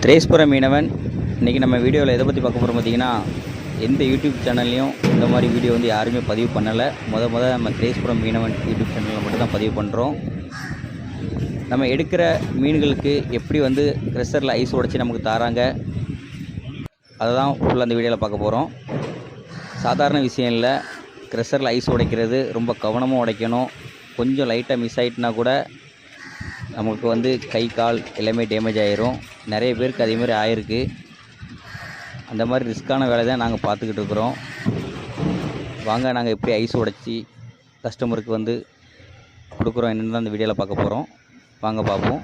திரேஸ்புர மீனவன். இன்றைக்கி நம்ம வீடியோவில் எதை பற்றி பார்க்க போகிறோம் பார்த்திங்கன்னா, எந்த யூடியூப் சேனல்லையும் இந்த மாதிரி வீடியோ வந்து யாருமே பதிவு பண்ணலை. நம்ம திரேஸ்புரம் மீனவன் யூடியூப் சேனலில் மட்டும் தான் பதிவு பண்ணுறோம். நம்ம எடுக்கிற மீன்களுக்கு எப்படி வந்து க்ரெஷரில் ஐஸ் உடைச்சி நமக்கு தராங்க, அதை தான் ஃபுல்லாக அந்த வீடியோவில் பார்க்க போகிறோம். சாதாரண விஷயம் இல்லை. க்ரெஷரில் ஐஸ் உடைக்கிறது ரொம்ப கவனமாக உடைக்கணும். கொஞ்சம் லைட்டாக மிஸ் ஆகிட்டுனா கூட நமக்கு வந்து கை கால் எல்லாமே டேமேஜ் ஆகிரும். நிறைய பேருக்கு அதேமாதிரி ஆகிருக்கு. அந்த மாதிரி ரிஸ்க்கான வேலை தான் நாங்கள் பார்த்துக்கிட்டு இருக்கிறோம். வாங்க, நாங்கள் எப்படி ஐஸ் உடைச்சி கஸ்டமருக்கு வந்து கொடுக்குறோம் என்னென்னு தான் அந்த வீடியோவில் பார்க்க போகிறோம். வாங்க பார்ப்போம்.